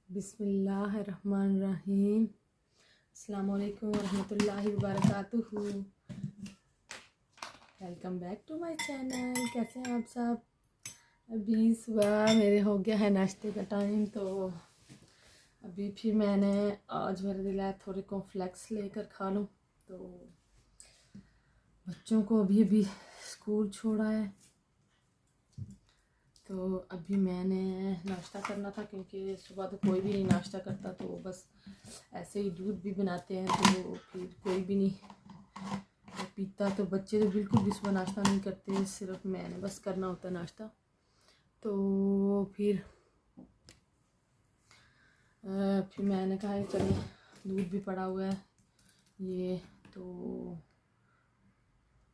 बिस्मिल्लाहिर्रहमानिर्रहीम। अस्सलाम वालेकुम रहमतुल्लाहि व बरकातुहू। Welcome back to my channel. कैसे हैं आप सब? अभी सुबह मेरे हो गया है नाश्ते का टाइम, तो अभी फिर मैंने आज मेरा दिल है थोड़े कॉर्नफ्लेक्स लेकर खा लूँ। तो बच्चों को अभी अभी स्कूल छोड़ा है, तो अभी मैंने नाश्ता करना था क्योंकि सुबह तो कोई भी नहीं नाश्ता करता, तो बस ऐसे ही दूध भी बनाते हैं तो फिर कोई भी नहीं पीता। तो बच्चे तो बिल्कुल भी सुबह नाश्ता नहीं करते, सिर्फ मैंने बस करना होता है नाश्ता। तो फिर मैंने कहा चलिए दूध भी पड़ा हुआ है, ये तो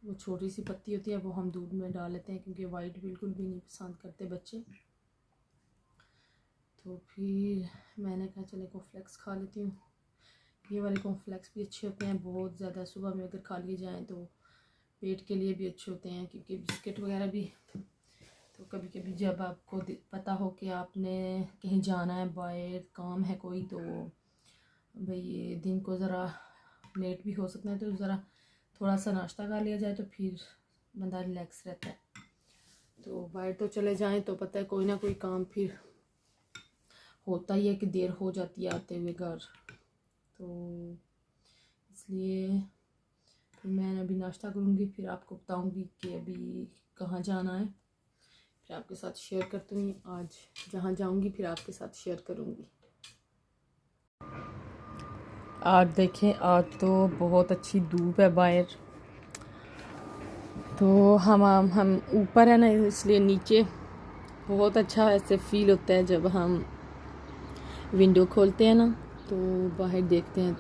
वो छोटी सी पत्ती होती है वो हम दूध में डाल लेते हैं क्योंकि वाइट बिल्कुल भी नहीं पसंद करते बच्चे। तो फिर मैंने कहा चले कॉर्नफ्लेक्स खा लेती हूँ। ये वाले कॉर्नफ्लेक्स भी अच्छे होते हैं, बहुत ज़्यादा सुबह में अगर खा लिए जाएँ तो पेट के लिए भी अच्छे होते हैं, क्योंकि बिस्किट वगैरह भी तो कभी कभी जब आपको पता हो कि आपने कहीं जाना है, बाहर काम है कोई, तो भाई दिन को ज़रा लेट भी हो सकता है, तो ज़रा थोड़ा सा नाश्ता कर लिया जाए तो फिर बंदा रिलैक्स रहता है। तो बाहर तो चले जाएं तो पता है कोई ना कोई काम फिर होता ही है कि देर हो जाती है आते हुए घर, तो इसलिए फिर मैं अभी नाश्ता करूँगी, फिर आपको बताऊँगी कि अभी कहाँ जाना है, फिर आपके साथ शेयर करती हूँ। आज जहाँ जाऊँगी फिर आपके साथ शेयर करूँगी। आज देखें, आज तो बहुत अच्छी धूप है बाहर, तो हम ऊपर है ना, इसलिए नीचे बहुत अच्छा ऐसे फील होता है जब हम विंडो खोलते हैं ना तो बाहर देखते हैं।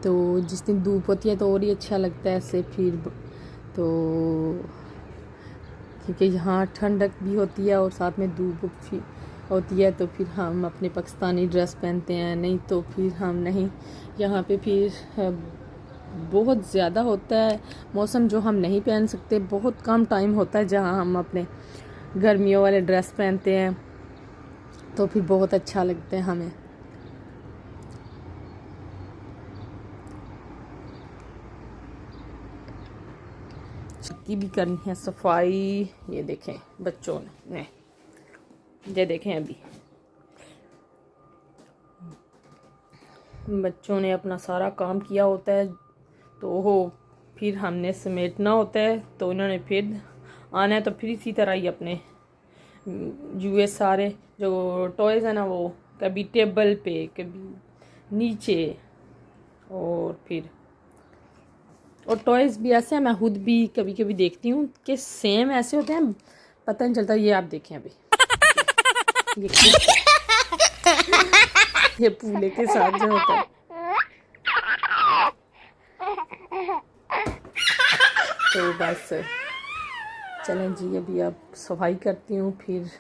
तो जिस दिन धूप होती है तो और ही अच्छा लगता है ऐसे फिर, तो क्योंकि यहाँ ठंडक भी होती है और साथ में धूप होती है, तो फिर हम अपने पाकिस्तानी ड्रेस पहनते हैं, नहीं तो फिर हम नहीं। यहाँ पे फिर बहुत ज़्यादा होता है मौसम जो हम नहीं पहन सकते, बहुत कम टाइम होता है जहाँ हम अपने गर्मियों वाले ड्रेस पहनते हैं, तो फिर बहुत अच्छा लगता है हमें। की भी करनी है सफाई। ये देखें बच्चों ने, ये देखें अभी बच्चों ने अपना सारा काम किया होता है, तो वो फिर हमने समेटना होता है, तो इन्होंने फिर आना है, तो फिर इसी तरह ही अपने जुए सारे जो टॉयज़ है ना वो कभी टेबल पे कभी नीचे, और टॉयज़ भी ऐसे हैं, मैं खुद भी कभी कभी देखती हूँ कि सेम ऐसे होते हैं, पता नहीं चलता। ये आप देखें अभी ये पूले के साथ जो होता है, तो बस चलें जी अभी अब सफाई करती हूँ, फिर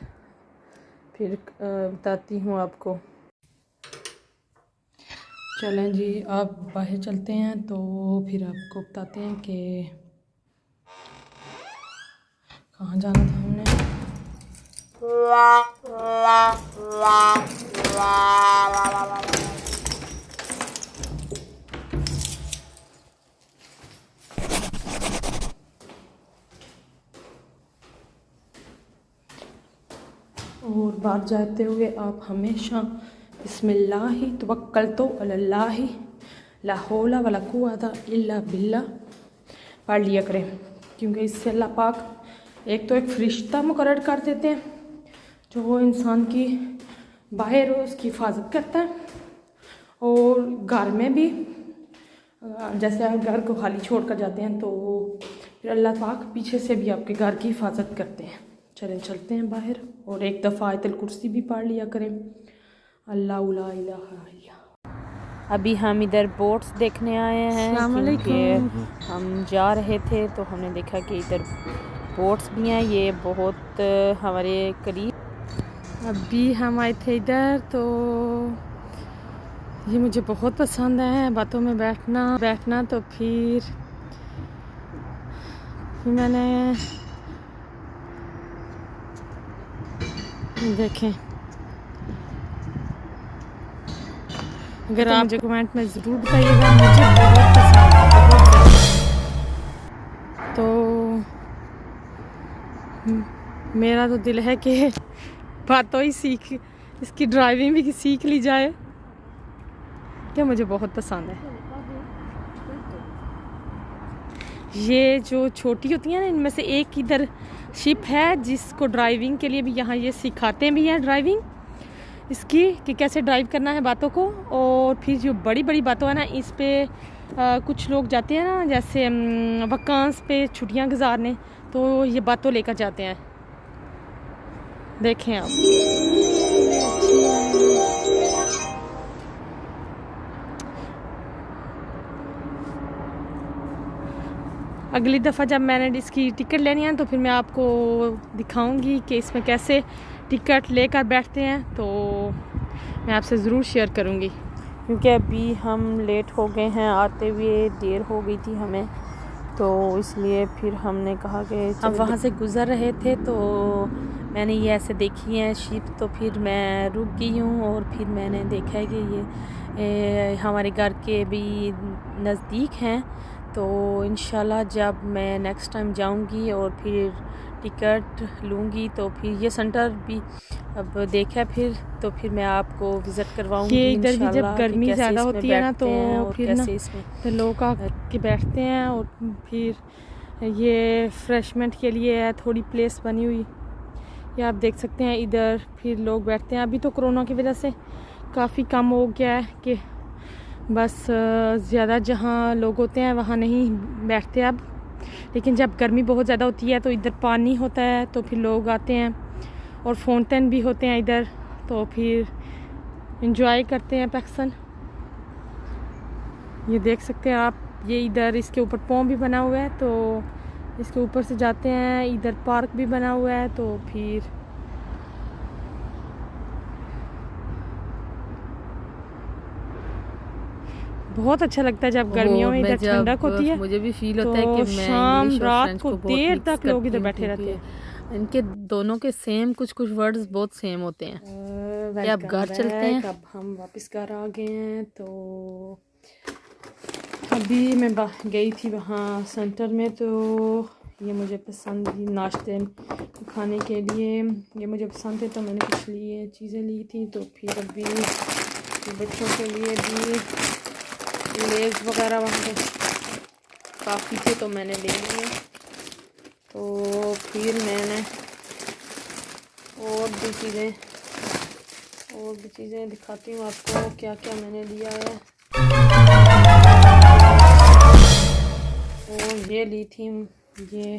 बताती हूँ आपको। चलें जी अब बाहर चलते हैं, तो फिर आपको बताते हैं कि कहाँ जाना था हमने। और बाहर जाते हुए आप हमेशा बिस्मिल्लाहि तवक्कलतु अलल्लाहि ला हौला वला कुव्वता इल्ला बिल्लाह पढ़ लिया करें, क्योंकि इससे अल्लाह पाक एक तो एक फरिश्ता मुकर्रर कर देते हैं जो वो इंसान की बाहर उसकी हिफाजत करता है, और घर में भी जैसे आप घर को खाली छोड़ कर जाते हैं तो फिर अल्लाह पाक पीछे से भी आपके घर की हिफाजत करते हैं। चलते हैं बाहर, और एक दफ़ा आयतुल कुर्सी भी पढ़ लिया करें, अल्लाह ला इलाहा इल्ला। अभी हम इधर बोट्स देखने आए हैं क्योंकि हम जा रहे थे, तो हमने देखा कि इधर बोट्स भी हैं, ये बहुत हमारे करीब। अभी हम आए थे इधर, तो ये मुझे बहुत पसंद है बातों में बैठना। तो फिर मैंने देखें, अगर आप मुझे कमेंट में ज़रूर बताइएगा, मुझे बहुत पसंद है, बहुत ज़्यादा। तो मेरा तो दिल है कि बातों ही सीख, इसकी ड्राइविंग भी सीख ली जाए, क्या मुझे बहुत पसंद है। ये जो छोटी होती हैं ना, इनमें से एक इधर शिप है जिसको ड्राइविंग के लिए भी यहाँ ये सिखाते भी हैं ड्राइविंग इसकी, कि कैसे ड्राइव करना है बातों को। और फिर जो बड़ी बड़ी बातों है ना, इस पे कुछ लोग जाते हैं ना, जैसे वकांस पे छुट्टियां गुजारने, तो ये बातों लेकर जाते हैं। देखें आप, अगली दफ़ा जब मैंने इसकी टिकट लेनी है तो फिर मैं आपको दिखाऊंगी कि इसमें कैसे टिकट लेकर बैठते हैं, तो मैं आपसे ज़रूर शेयर करूंगी। क्योंकि अभी हम लेट हो गए हैं, आते हुए देर हो गई थी हमें, तो इसलिए फिर हमने कहा कि अब वहाँ से गुज़र रहे थे तो मैंने ये ऐसे देखी है शिप, तो फिर मैं रुक गई हूँ और फिर मैंने देखा है कि ये हमारे घर के भी नज़दीक हैं। तो इंशाल्लाह जब मैं नेक्स्ट टाइम जाऊंगी और फिर टिकट लूँगी तो फिर ये सेंटर भी अब देखा फिर, तो फिर मैं आपको विज़िट करवाऊंगी। ये इधर भी जब गर्मी ज़्यादा होती है ना, तो फिर ना तो लोग आके बैठते हैं, और फिर ये फ्रेशमेंट के लिए है थोड़ी प्लेस बनी हुई, ये आप देख सकते हैं। इधर फिर लोग बैठते हैं। अभी तो कोरोना की वजह से काफ़ी कम हो गया है कि बस ज़्यादा जहाँ लोग होते हैं वहाँ नहीं बैठते अब, लेकिन जब गर्मी बहुत ज़्यादा होती है तो इधर पानी होता है, तो फिर लोग आते हैं, और फाउंटेन भी होते हैं इधर, तो फिर इंजॉय करते हैं पैक्सन। ये देख सकते हैं आप, ये इधर इसके ऊपर पॉम भी बना हुआ है, तो इसके ऊपर से जाते हैं। इधर पार्क भी बना हुआ है, तो फिर बहुत अच्छा लगता है जब गर्मियों में इधर ठंडक होती है। मुझे भी फील होता है कि मैं शाम रात को देर तक लोग इधर बैठे रहते हैं। इनके दोनों के सेम कुछ कुछ वर्ड्स बहुत सेम होते हैं। अब घर चलते हैं। अब हम वापस घर आ गए हैं। तो अभी मैं गई थी वहाँ सेंटर में, तो ये मुझे पसंद नाश्ते खाने के लिए ये मुझे पसंद है, तो मैंने कुछ लिए चीज़ें ली थी। तो फिर अभी बच्चों के लिए भी लेज वगैरह वहाँ पे काफ़ी थे, तो मैंने ले लिए। तो फिर मैंने और भी चीज़ें दिखाती हूँ आपको क्या क्या मैंने लिया है। और ये ली थी ये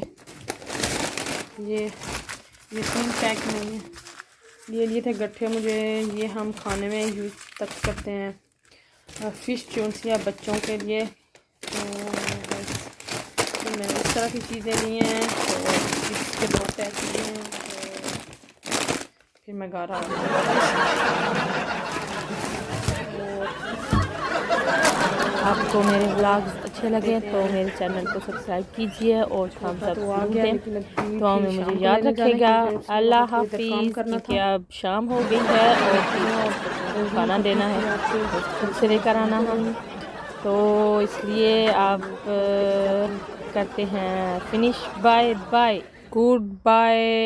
3 पैक मैंने ये लिए थे गट्ठे। मुझे ये हम खाने में यूज़ तक करते हैं, फ़िश चून्स या बच्चों के लिए। तो मैंने इस तरह की चीज़ें ली हैं, तो इसके 2 पैक लिए हैं। तो फिर मैं घर आ गई। आपको मेरे व्लॉग्स अच्छे लगे तो मेरे चैनल को सब्सक्राइब कीजिए और थम्स अप जरूर दें। तो हमें मुझे याद रखेगा। अल्लाह हाफिज़। क्योंकि अब शाम हो गई है और खाना देना है, खुद से लेकर आना है, तो इसलिए आप करते हैं finish. Bye bye, good bye.